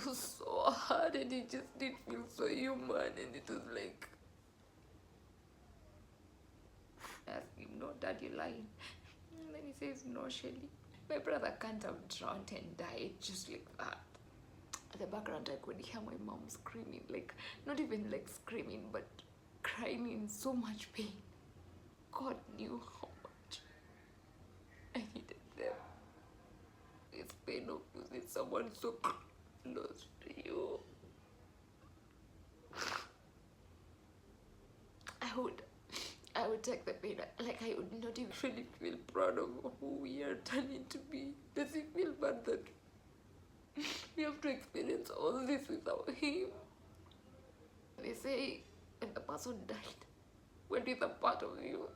was so hard, and it just did feel so human, and it was like, I asked him, no, Dad, you're lying. And then he says, no, Shelly, my brother can't have drowned and died just like that. At the background, I could hear my mom screaming, like, not even like screaming, but crying in so much pain. God knew how much I needed them. It's pain of losing someone so close to you. I would take the pain, like I would not even really feel proud of who we are turning to be. Does it feel bad that we have to experience all this without him? They say when the person died, when is a part of you?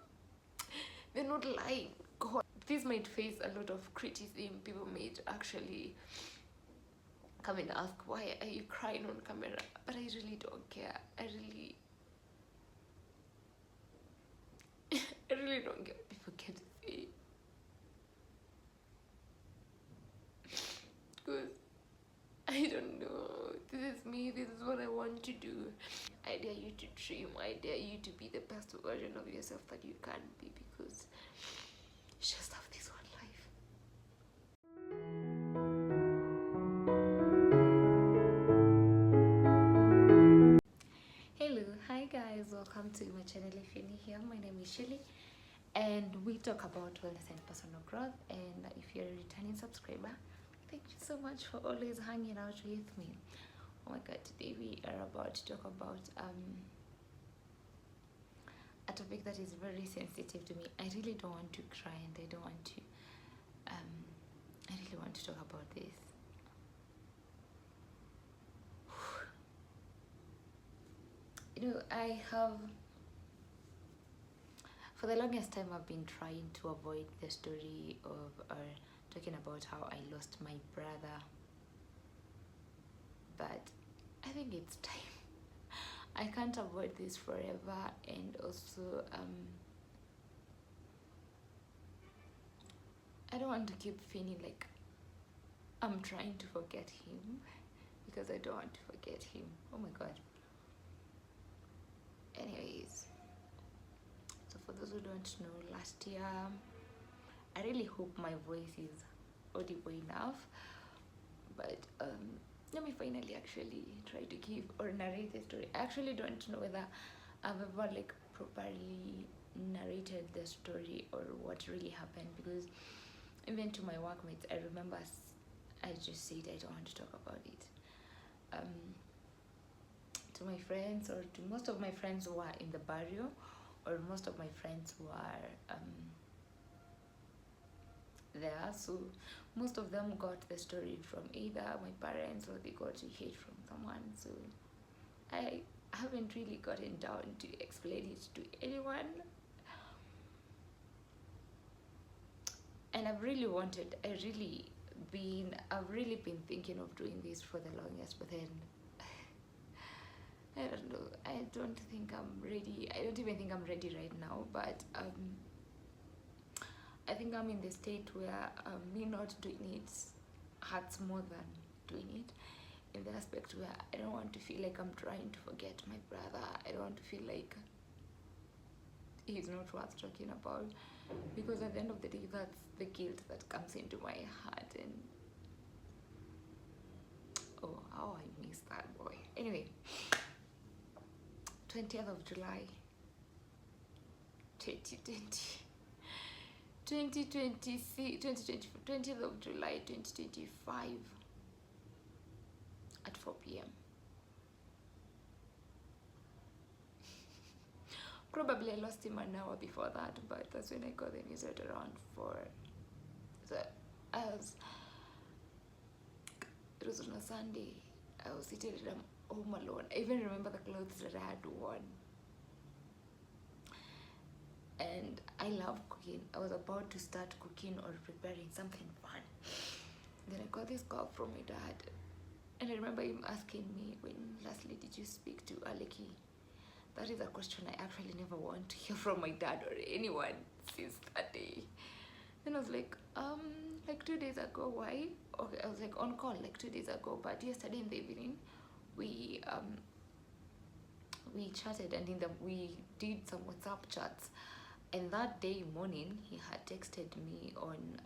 They're not lying. God, this might face a lot of criticism. People might actually come and ask, why are you crying on camera? But I really don't care. I really don't care what people can say. Because I don't know. This is me. This is what I want to do. I dare you to dream. I dare you to be the best version of yourself that you can be, because you just have this one life. Hello, hi guys, welcome to my channel. If you're new here, my name is Shelly, and we talk about wellness and personal growth. And if you're a returning subscriber, thank you so much for always hanging out with me. Oh my god, today we are about to talk about a topic that is very sensitive to me. I really don't want to cry, and I don't want to I really want to talk about this. You know, I have, for the longest time, I've been trying to avoid the story of talking about how I lost my brother, but I think it's time. I can't avoid this forever, and also I don't want to keep feeling like I'm trying to forget him, because I don't want to forget him. Oh my god. Anyways, so for those who don't know, last year, I really hope my voice is audible enough, but let me finally actually try to give or narrate the story. I actually don't know whether I've ever like properly narrated the story or what really happened, because even to my workmates, I remember I just said I don't want to talk about it. To my friends, or to most of my friends who are in the barrio, or most of my friends who are there, so most of them got the story from either my parents or they got to hear from someone. So I haven't really gotten down to explain it to anyone, and I've really been thinking of doing this for the longest, but then I don't know, I don't think I'm ready. I don't even think I'm ready right now, but I think I'm in the state where me not doing it hurts more than doing it, in the aspect where I don't want to feel like I'm trying to forget my brother. I don't want to feel like he's not worth talking about, because at the end of the day, that's the guilt that comes into my heart, and oh, how I miss that boy. Anyway, 20th of July 2020 of July 2025 at 4 p.m. Probably I lost him an hour before that, but that's when I got the news at around 4. So it was on a Sunday. I was seated at home alone. I even remember the clothes that I had worn. And I love cooking. I was about to start cooking or preparing something fun. Then I got this call from my dad. And I remember him asking me, when lastly did you speak to Aleki? That is a question I actually never want to hear from my dad or anyone since that day. Then I was like, like 2 days ago. Why? Okay, I was like on call like 2 days ago, but yesterday in the evening we chatted, and we did some WhatsApp chats. And that day morning, he had texted me on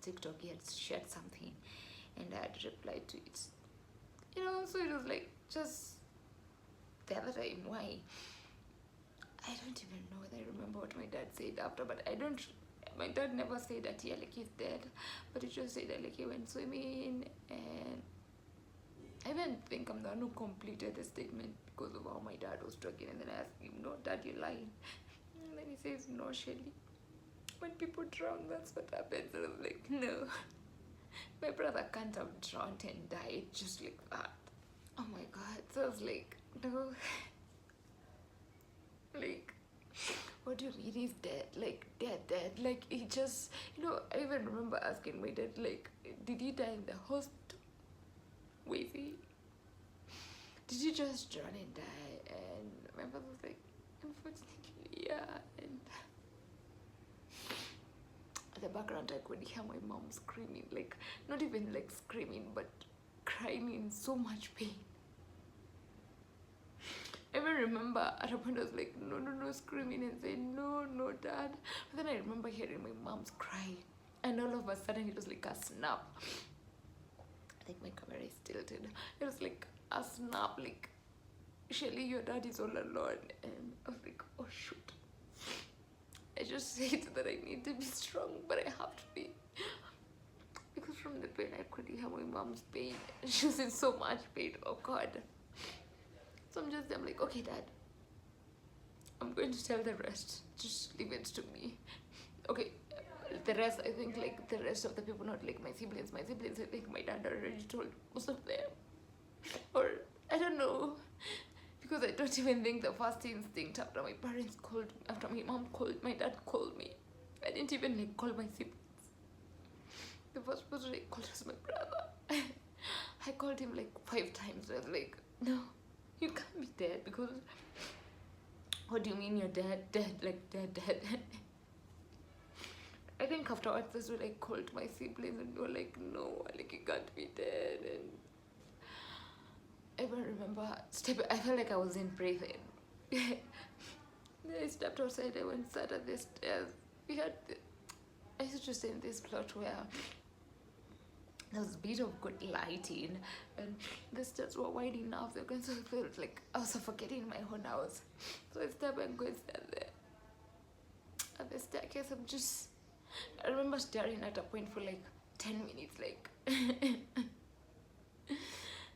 TikTok. He had shared something, and I had replied to it. So it was like just the other time. Why? I don't even know whether I remember what my dad said after, but I don't. My dad never said that he's dead, but he just said that he went swimming, and I even think I'm the one who completed the statement because of how my dad was talking. And then I asked him, "No, Dad, you're lying." And then he says, "No, Shelly. When people drown, that's what happens." And I was like, "No, my brother can't have drowned and died just like that." Oh my God. So I was like, "No." Like, what do you mean he's dead? Like, dead. Like, he just, I even remember asking my dad, like, did he die in the hospital? Wavy? Did you just drown and die? And my brother was like, unfortunately, yeah. And at the background, I could hear my mom screaming, like, not even like screaming, but crying in so much pain. I even remember at a point I was like, no, screaming and saying, no, Dad. But then I remember hearing my mom's cry, and all of a sudden it was like a snap. I think my camera is tilted. It was like a snap, like, Shelly, your dad is all alone. And I was like, oh shoot. I just said that I need to be strong, but I have to be. Because from the pain, I could hear my mom's pain. She was in so much pain. Oh God. So I'm like, okay, Dad, I'm going to tell the rest. Just leave it to me. Okay, the rest, I think, like, the rest of the people, not like my siblings. My siblings, I think my dad already told most of them. Or, I don't know. Because I don't even think the first instinct after my mom called, my dad called me. I didn't even like call my siblings. The first person I called was my brother. I called him like 5 times. I was like, no, you can't be dead, because what do you mean you're dead? Like dead. I think afterwards that's when I called my siblings, and they were like, no, like, you can't be dead. And I even remember I felt like I wasn't breathing. Then I stepped outside. I went and sat at the stairs. I used to stay in this plot where there was a bit of good lighting, and the stairs were wide enough. So I felt like I was suffocating in my own house. So I stepped and go and stand there at the staircase. I remember staring at a point for like 10 minutes, like.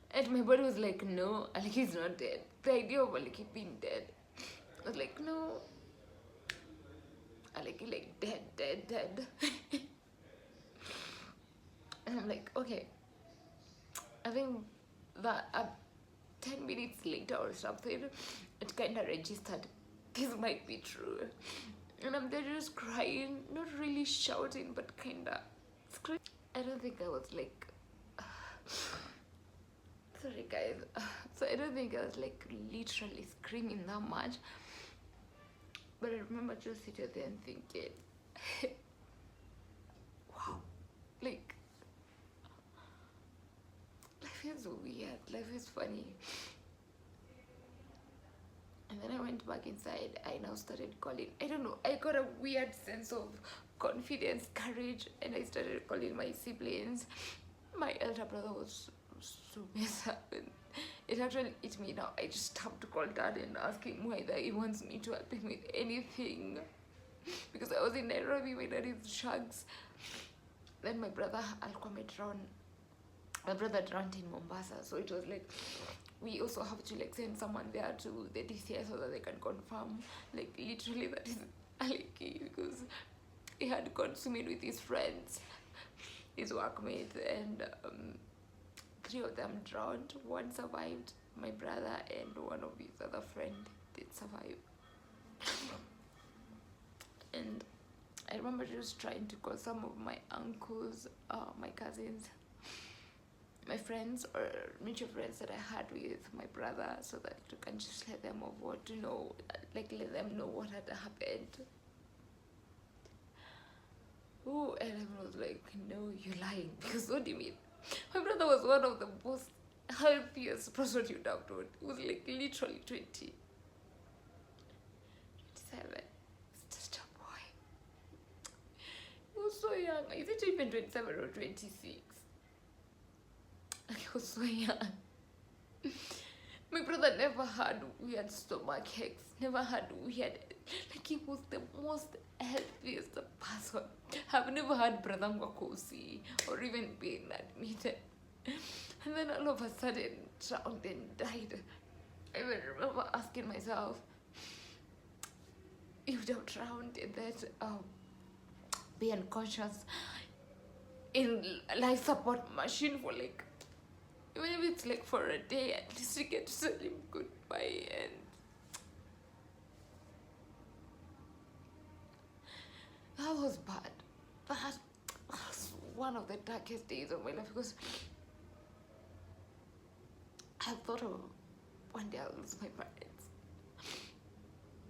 And my body was like, no, like, he's not dead. The idea of like, him being dead, I was like, no, like, dead. And I'm like, okay, I think that 10 minutes later or something, it kind of registered, this might be true. And I'm there just crying, not really shouting, but kind of screaming. I don't think I was like, sorry guys, so I don't think I was like literally screaming that much, but I remember just sitting there and thinking, wow, like, life is weird, life is funny. And then I went back inside. I now started calling, I don't know, I got a weird sense of confidence, courage, and I started calling my siblings. My elder brother was so messed up, and it actually hit me now. I just have to call Dad and ask him whether he wants me to help him with anything, because I was in Nairobi. My dad is Shags. Then my brother drowned in Mombasa, so it was like we also have to like send someone there to the DCI so that they can confirm, like, literally that is Aliki, because he had gone swimming with his friends, his workmates, and 3 of them drowned. 1 survived, my brother, and 1 of his other friend did survive. And I remember just trying to call some of my uncles, my cousins, my friends, or mutual friends that I had with my brother, so that you can just let them let them know what had happened. Oh, and I was like, no, you're lying. Because what do you mean? My brother was one of the most healthiest person you'd have known. He was like literally 27. It's just a boy. He was so young. Is it even 27 or 26? He was so young. My brother never had weird stomach aches, never had weird, like he was the most healthiest person. I've never had brother Mwakosi or even been admitted. And then all of a sudden drowned and died. I even remember asking myself, you would have drowned in that be unconscious in life support machine for like, even if it's like for a day, at least you get to tell him goodbye. And that was bad. That was one of the darkest days of my life, because I thought of one day I'll lose my parents.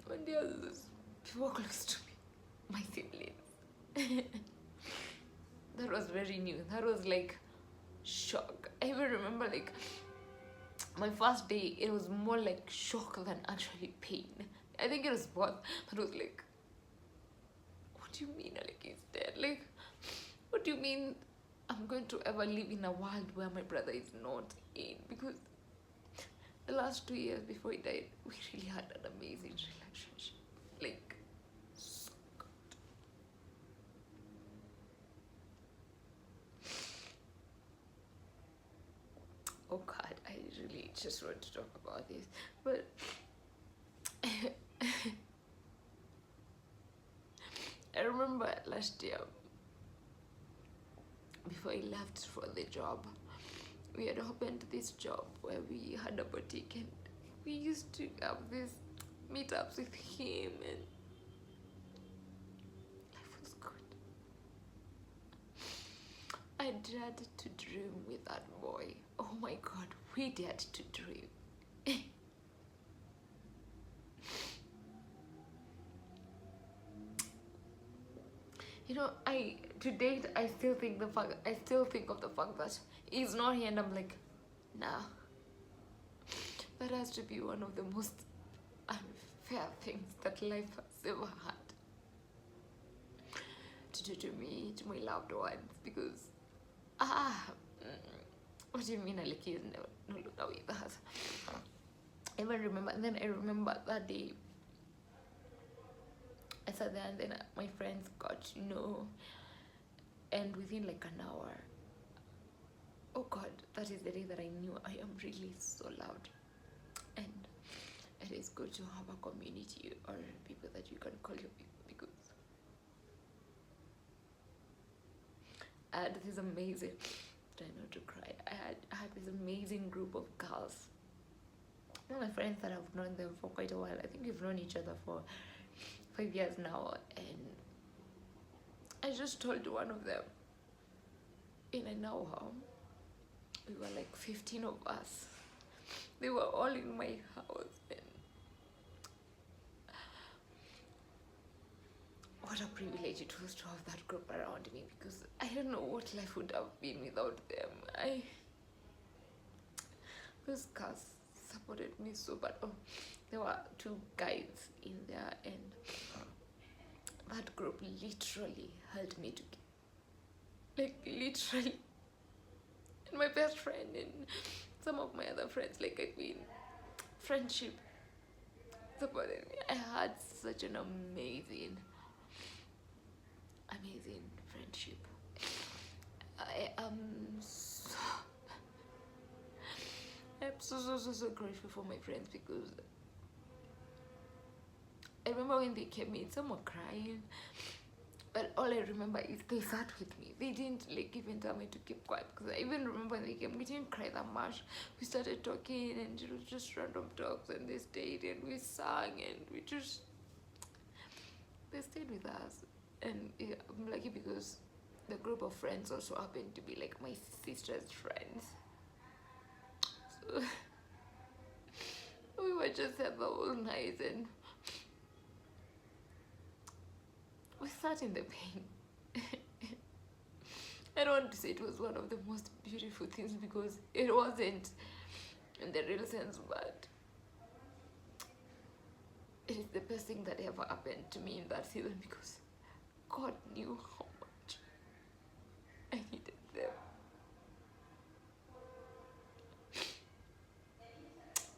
One day I'll lose people close to me, my siblings. That was very new. That was like shock. I even remember like my first day, it was more like shock than actually pain. I think it was both, but it was like, what do you mean like he's dead? Like, what do you mean I'm going to ever live in a world where my brother is not in? Because the last 2 years before he died, we really had an amazing relationship. Like, so good. Oh God, I really just want to talk about this. But I remember last year, before I left for the job, we had opened this job where we had a boutique, and we used to have these meetups with him, and life was good. I dared to dream with that boy. Oh my God, we dared to dream. You know, to date, I still think of the fact that he's not here, and I'm like, nah. That has to be one of the most unfair things that life has ever had to do to me, to my loved ones, because what do you mean like he's never no longer with us? I even remember, and then I remember that day I sat there, and then my friends got to know, and within like an hour, oh God, that is the day that I knew I am really so loved. And it is good to have a community or people that you can call your people, because I had this amazing, try not to cry, I had this amazing group of girls. One of my friends that I've known them for quite a while. I think we've known each other for 5 years now, and I just told one of them in an hour, we were like 15 of us. They were all in my house, and what a privilege it was to have that group around me, because I don't know what life would have been without them. Those girls supported me so bad. Oh, there were 2 guys in there, and that group literally held me together. Like, literally. And my best friend and some of my other friends, like, I mean, friendship supported me. I had such an amazing friendship. I am so grateful for my friends, because I remember when they came in, some were crying, but all I remember is they sat with me. They didn't like even tell me to keep quiet, because I even remember when they came, we didn't cry that much. We started talking, and it was just random talks, and they stayed, and we sang, and they stayed with us. And yeah, I'm lucky because the group of friends also happened to be like my sister's friends. So we were just there the whole night, and we sat in the pain. I don't want to say it was one of the most beautiful things because it wasn't in the real sense, but it is the best thing that ever happened to me in that season because God knew how much I needed them.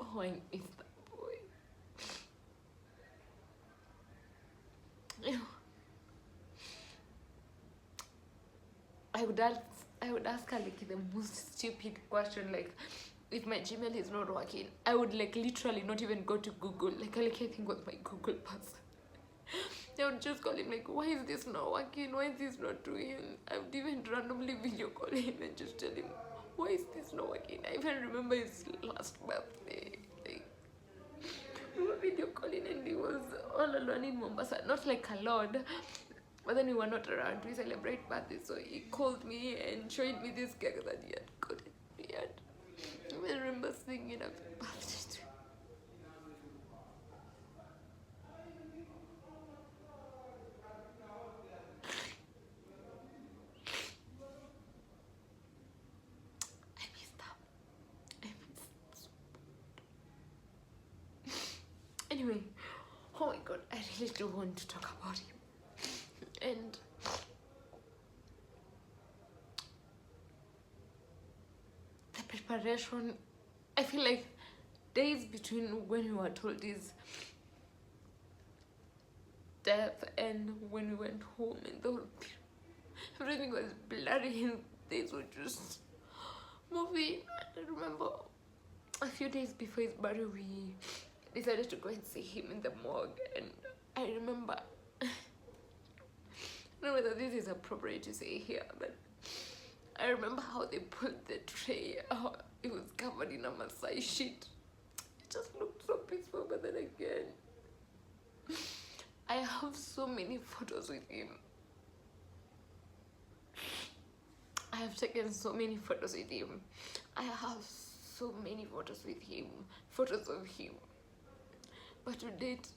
Oh, I miss that boy. You know, I would ask her like the most stupid question, like if my Gmail is not working, I would like literally not even go to Google. Like I think was my Google password. I would just call him like, why is this not working? Why is this not doing? I would even randomly video call him and just tell him, why is this not working? I even remember his last birthday. Like, we were video calling and he was all alone in Mombasa. Not like a lot, but then we were not around. We celebrate birthdays, so he called me and showed me this cake that he had gotten. I remember singing happy birthday to him. I miss that. I miss that. Anyway, oh my god, I really do want to talk about him. And the preparation, I feel like days between when we were told his death and when we went home and the whole everything was blurry and days were just moving. I remember a few days before his burial we decided to go and see him in the morgue, and I remember I don't know whether this is appropriate to say here, but I remember how they put the tray, how it was covered in a Maasai sheet. It just looked so peaceful, but then again, I have so many photos with him. I have taken so many photos with him. I have so many photos with him, photos of him. But to date,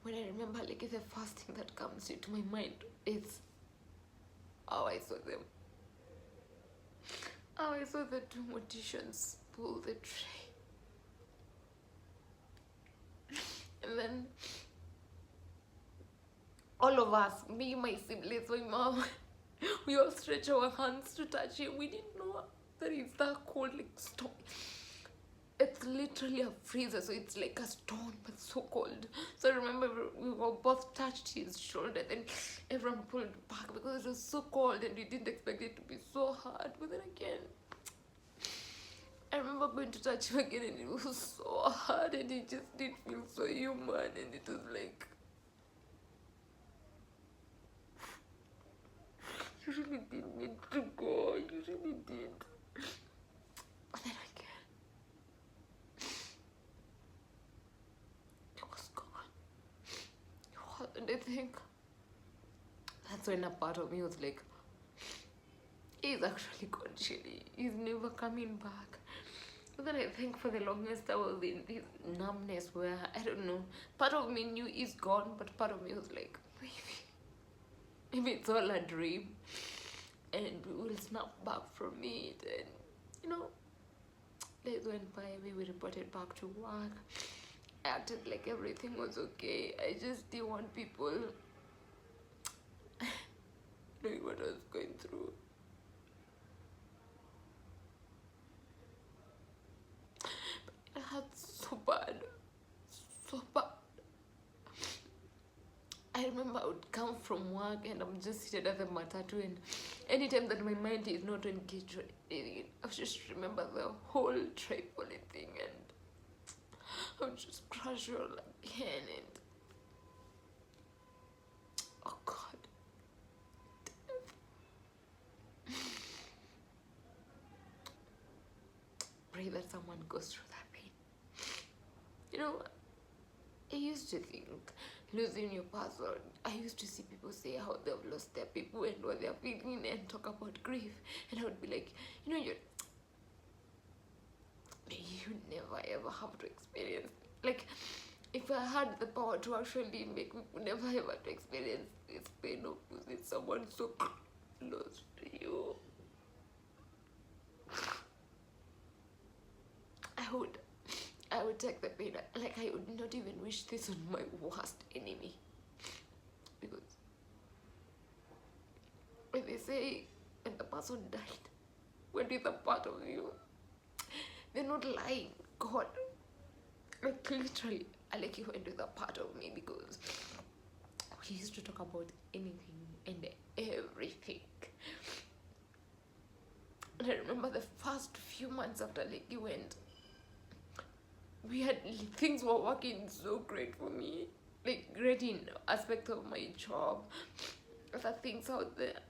when I remember, like, the first thing that comes into my mind is how I saw them. How I saw the two morticians pull the tray. And then all of us, me, my siblings, my mom, we all stretch our hands to touch him. We didn't know that it's that cold, like stone. It's literally a freezer, so it's like a stone, but so cold. So I remember we were both touched his shoulder, then everyone pulled back because it was so cold and we didn't expect it to be so hard. But then again, I remember going to touch him again and it was so hard and it just didn't feel so human, and it was like, you really didn't need to go, you really did. But then again, it was gone. And I think that's when a part of me was like, he's actually gone, Shelly. He's never coming back. But then I think for the longest I was in this numbness where, I don't know, part of me knew he's gone, but part of me was like, maybe it's all a dream and we will snap back from it. And you know, days went by, we were reported back to work. I acted like everything was okay. I just didn't want people knowing what I was going through. It hurt so bad, so bad. I remember I would come from work and I'm just seated at the matatu, and anytime that my mind is not engaged, I would just remember the whole Tripoli thing, and I would just crush all again, and oh God. Pray that someone goes through that pain. You know, I used to think losing your password, I used to see people say how they've lost their people and what they're feeling and talk about grief, and I would be like, you know, you never ever have to experience, like, if I had the power to actually make people never ever to experience this pain of losing someone so close to you, I would take the pain. Like, I would not even wish this on my worst enemy. Because when they say when the person died, when it's a part of you, they're not lying. God, like literally, like he went with a part of me, because we used to talk about anything and everything. And I remember the first few months after Lekki went, things were working so great for me, like great in aspects of my job, other things out there.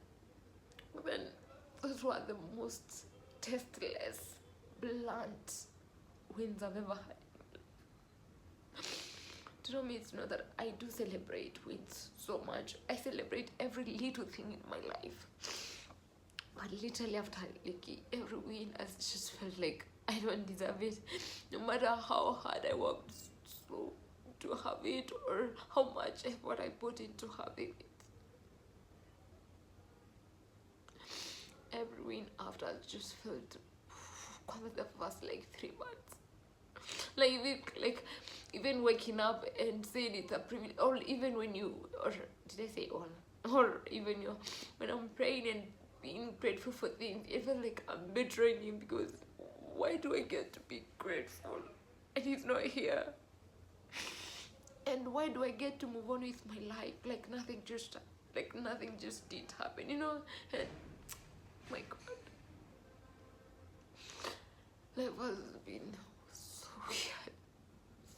Then those were the most tasteless, blunt wins I've ever had. To know me, it's know that I do celebrate wins so much. I celebrate every little thing in my life. But literally after Lekki, every win, I just felt like I don't deserve it. No matter how hard I worked so to have it, or how much effort I put into having it. Every win after, I just felt the first like 3 months. Even waking up and saying it's a privilege, or even when you, or did I say all? Or even you, when I'm praying and being grateful for things, it felt like I'm betraying him, because why do I get to be grateful and he's not here? And why do I get to move on with my life like nothing just did happen, you know? And my God, life has been so weird,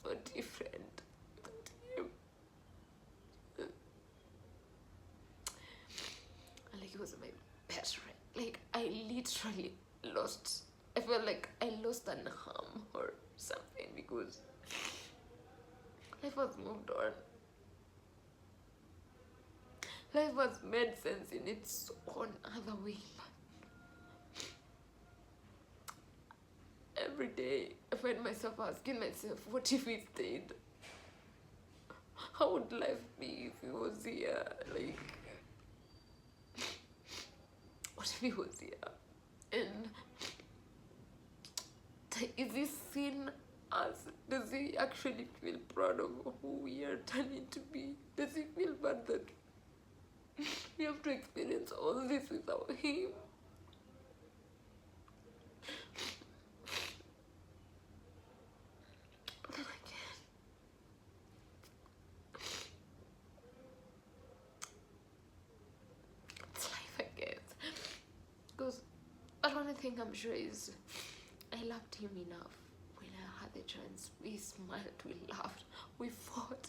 so different. Like, it was my best friend. Like, I literally lost. I felt like I lost an arm or something, because life has moved on. Life has made sense in its own other way. Every day I find myself asking myself, what if he stayed? How would life be if he was here? Like, what if he was here? And is he seen as, does he actually feel proud of who we are turning to be? Does he feel bad that we have to experience all this without him? Then again, it's life, I guess. Because one thing I'm sure is, I loved him enough. When I had the chance, we smiled, we laughed, we fought.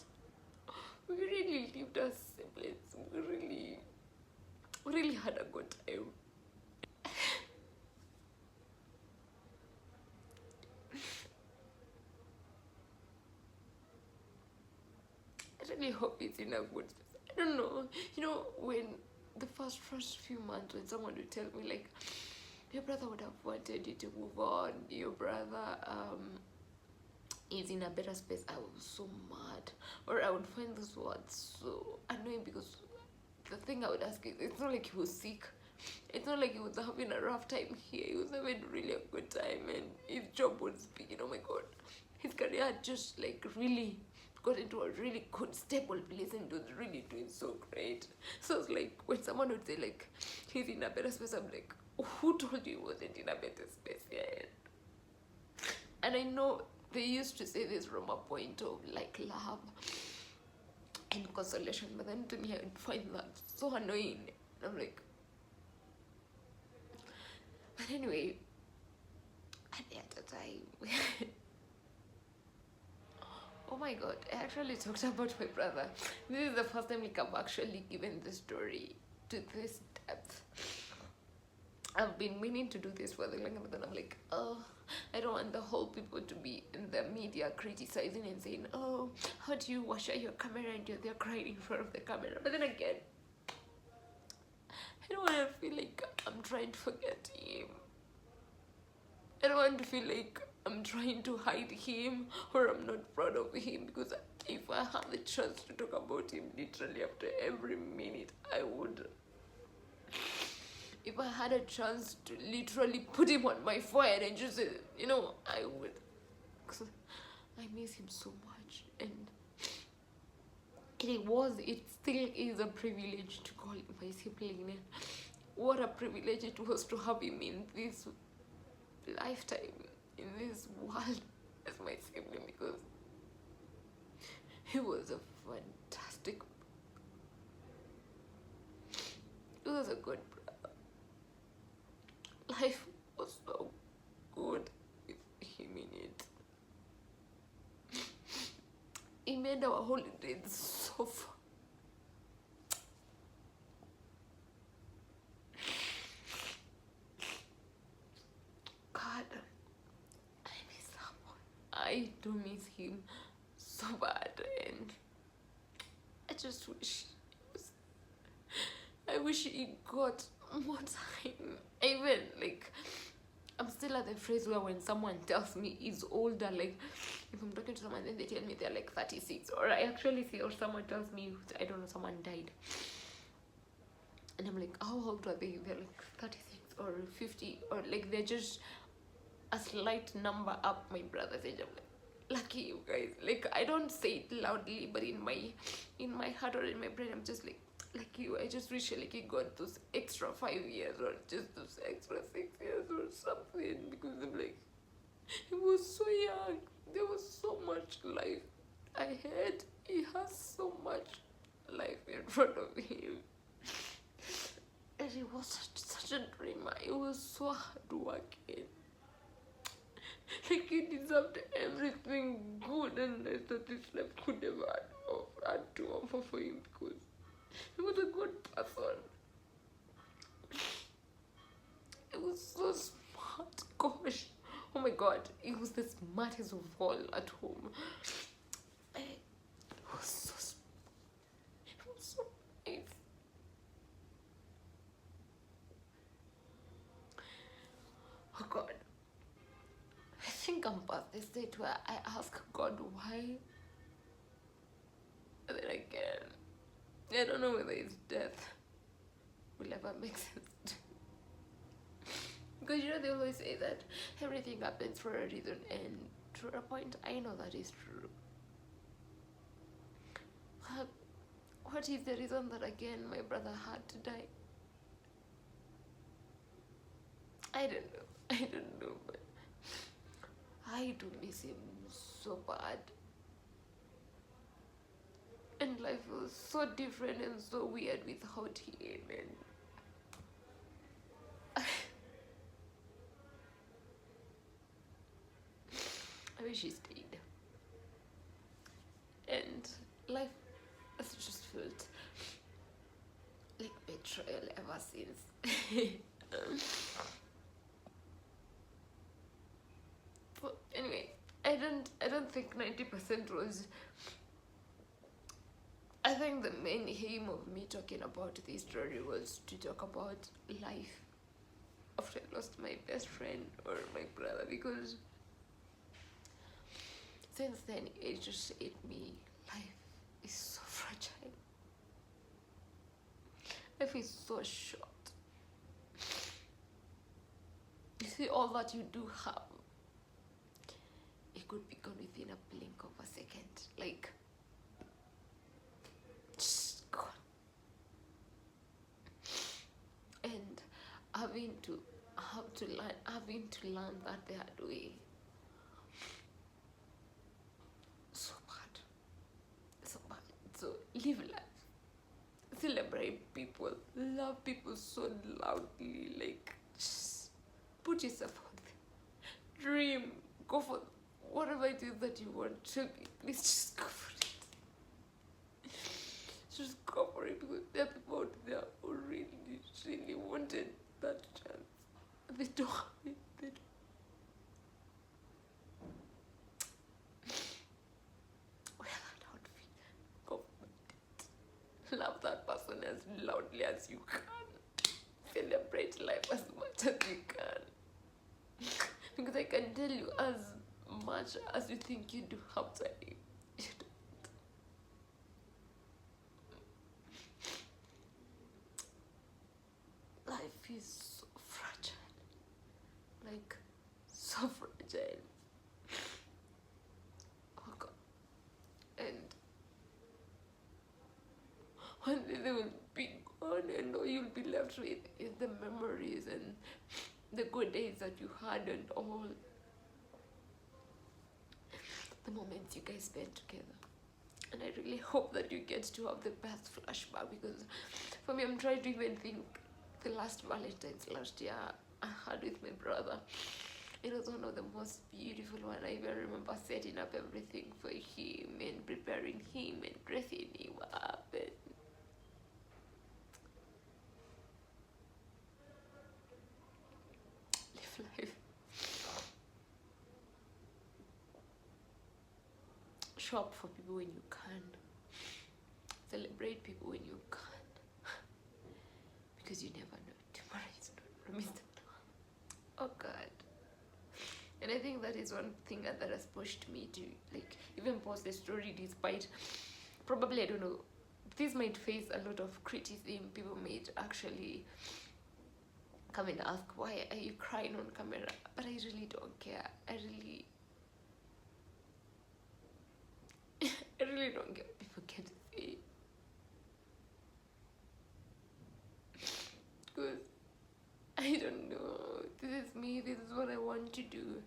We really lived as siblings. We really had a good time. I really hope it's in a good space. I don't know. You know, when the first few months, when someone would tell me like, your brother would have wanted you to move on, your brother is in a better space, I was so mad. Or I would find those words so annoying, because the thing I would ask is, it's not like he was sick. It's not like he was having a rough time here. He was having really a good time, and his job was big. Oh my God, his career had just like really got into a really good stable place, and it was really doing so great. So it's like, when someone would say like he's in a better space, I'm like, who told you he wasn't in a better space yet? And I know they used to say this from a point of like love and consolation, but then to me I would find that so annoying. And I'm like, but anyway, at the end of the time, oh my God, I actually talked about my brother. This is the first time like I've actually given the story to this depth. I've been meaning to do this for the long, but then I'm like, oh, I don't want the whole people to be in the media criticizing and saying, oh, how do you wash out your camera and you're there crying in front of the camera? But then again, I don't want to feel like I'm trying to forget him. I don't want to feel like I'm trying to hide him or I'm not proud of him, because if I had the chance to talk about him literally after every minute, I would. If I had a chance to literally put him on my forehead and just, I would. Because I miss him so much. And it still is a privilege to call him my sibling. And what a privilege it was to have him in this lifetime, in this world, as my sibling, because he was a fantastic, he was a good brother. Life was so good with him in it. He made our holidays so fun. God, I miss someone. I do miss him so bad, and I just wish he got more time. Even I'm still at the phrase where when someone tells me he's older, if I'm talking to someone then they tell me they're 36, or I actually see, or someone tells me, I don't know, someone died, and I'm like, how old are they? They're 36 or 50, or they're just a slight number up my brother's age. I'm like, lucky you guys. I don't say it loudly, but in my heart or in my brain, I'm just like you. I just wish he got those extra 5 years, or just those extra 6 years or something, because I'm like, he was so young. There was so much life ahead. He has so much life in front of him. And he was such a dreamer. He was so hardworking. He deserved everything good and nice that this life could ever had to offer for him, because he was a good person. He was so smart. Gosh. Oh my God. He was the smartest of all at home. He was so smart. He was so nice. Oh God. I think I'm past the state where I ask God why. And then again, I don't know whether his death will ever make sense. Because they always say that everything happens for a reason, and to a point, I know that is true. But what is the reason that again my brother had to die? I don't know, but I do miss him so bad. And life was so different and so weird without him, and I wish he stayed. And life has just felt like betrayal ever since. But anyway, I don't think 90% was. I think the main aim of me talking about this story was to talk about life after I lost my best friend or my brother, because since then it just hit me, life is so fragile. Life is so short. You see, all that you do have, it could be gone within a blink of a second. Just gone. And having to learn that the hard way. So bad. So live life. Celebrate people. Love people so loudly. Just put yourself out there. Dream. Go for whatever it is that you want to be. Please just go for it. Just go for it, because there are people out there who really wanted that chance. They don't have it. They don't. Wear that outfit. Go for it. Love that person as loudly as you can. Celebrate life as much as you can. because I can tell you as much as you think you do outside, you don't. Life is so fragile, like so fragile. Oh God. And one day they will be gone, and all you'll be left with is the memories and the good days that you had and all the moments you guys spent together. And I really hope that you get to have the best flashback, because for me, I'm trying to even think the last Valentine's last year I had with my brother. It was one of the most beautiful one. I even remember setting up everything for him and preparing him and dressing him up and live life. Shop for people when you can. Celebrate people when you can. Because you never know. Tomorrow is not promised. Oh God. And I think that is one thing that has pushed me to like even post the story, despite probably, I don't know, this might face a lot of criticism. People might actually come and ask, why are you crying on camera? But I really don't care. I really don't care what people can say. Because I don't know. This is me. This is what I want to do.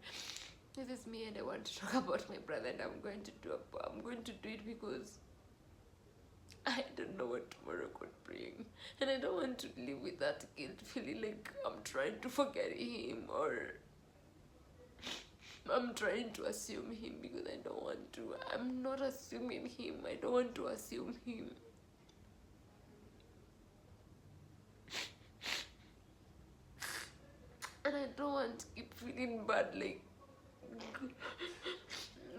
This is me, and I want to talk about my brother, and I'm going to do it because I don't know what tomorrow could bring, and I don't want to live with that guilt, feeling like I'm trying to forget him or I'm trying to assume him, because I don't want to. I'm not assuming him. I don't want to assume him. And I don't want to keep feeling bad, like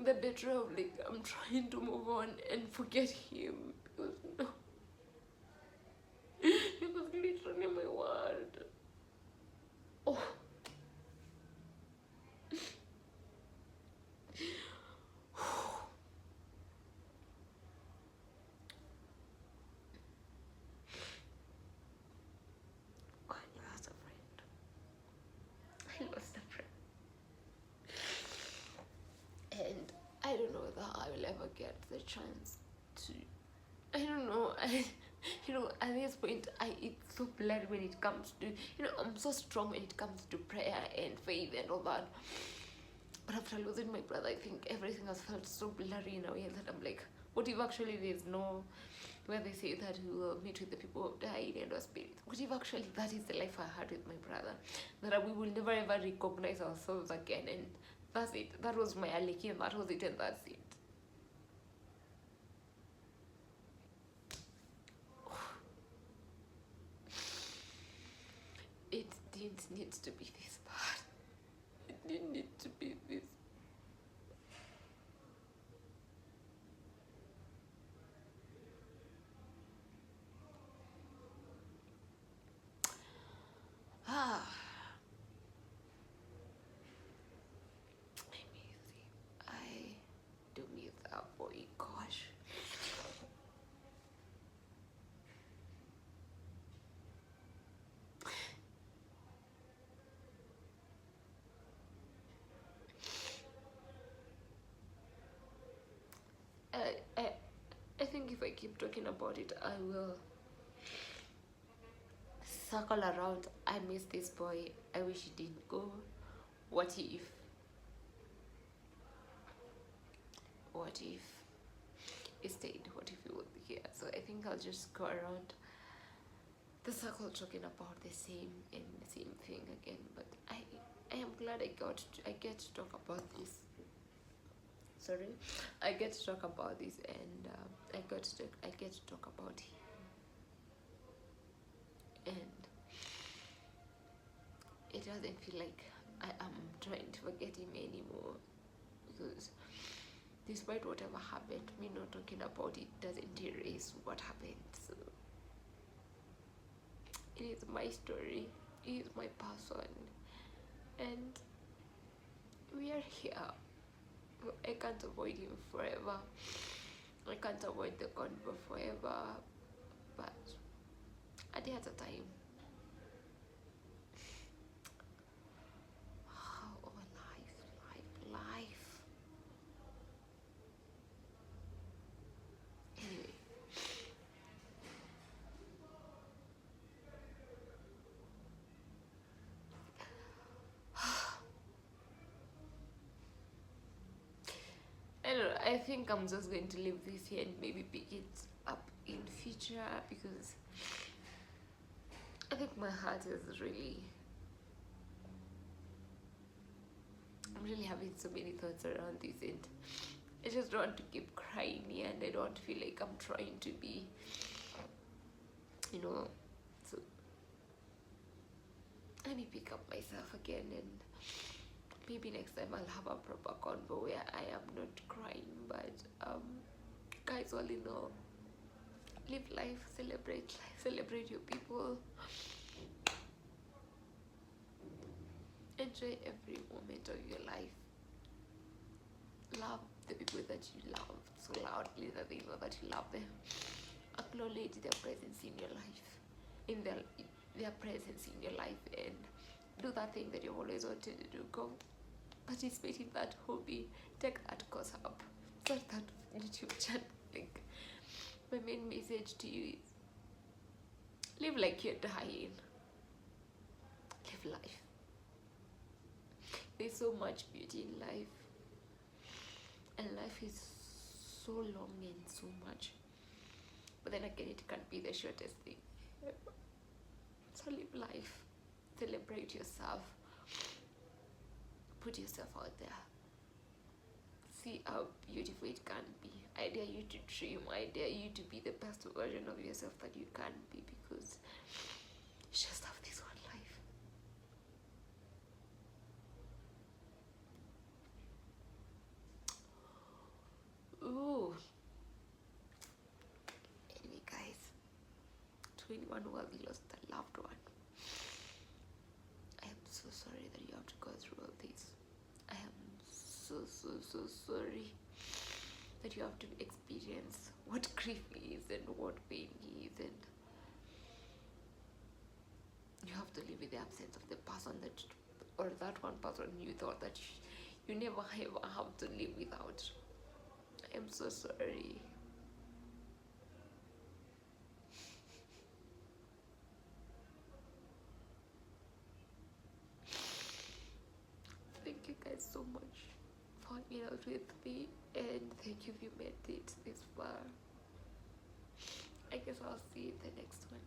the betrayal of like I'm trying to move on and forget him, because no, he was literally my world. Oh. God, you lost a friend. I lost a friend. And I don't know whether I will ever get the chance to. I don't know. At this point, it's so blurry when it comes to, I'm so strong when it comes to prayer and faith and all that. But after losing my brother, I think everything has felt so blurry in a way that I'm like, what if actually there's no, where they say that we will meet with the people who have died and our spirits? What if actually that is the life I had with my brother? That we will never ever recognize ourselves again, and that's it. That was my aliki, and that was it, and that's it. It didn't need to be this bad. It didn't need to be this. I miss him. I do miss that boy. Gosh. I think if I keep talking about it, I will circle around. I miss this boy. I wish he didn't go. What if? What if he stayed? What if he was here? So I think I'll just go around the circle talking about the same and the same thing again. But I am glad I get to talk about this. Sorry, I get to talk about this, and I get to talk about him, and it doesn't feel like I am trying to forget him anymore, because despite whatever happened, me not talking about it doesn't erase what happened. So it is my story, it is my person, and Yeah, I can't avoid him forever. I can't avoid the convo forever, but a day at a time. Oh, life. Anyway, I don't know. I think I'm just going to leave this here and maybe pick it up in future, because I think my heart is really, I'm really having so many thoughts around this, and I just don't want to keep crying here, and I don't feel like I'm trying to be, so let me pick up myself again, and maybe next time I'll have a proper convo where I am not crying. But guys, all in all, live life, celebrate your people, enjoy every moment of your life, love the people that you love so loudly that they know that you love them, acknowledge their presence in your life, in their presence in your life, and do that thing that you've always wanted to do. Go participate in that hobby, take that course up, start that YouTube channel. Like, my main message to you is live like you're dying. Live life. There's so much beauty in life, and life is so long and so much, but then again it can't be the shortest thing. So live life, celebrate yourself, put yourself out there, see how beautiful it can be. I dare you to dream, I dare you to be the best version of yourself that you can be, because you just have this one life. Ooh. Anyway, guys, to anyone who has lost a loved one, I am so sorry that you have to go through all this. I am so sorry that you have to experience what grief is and what pain is, and you have to live with the absence of the person or that one person you thought that you never ever have to live without. I am so sorry. Thank you guys so much for hanging out with me, and thank you if you made it this far. I guess I'll see you in the next one.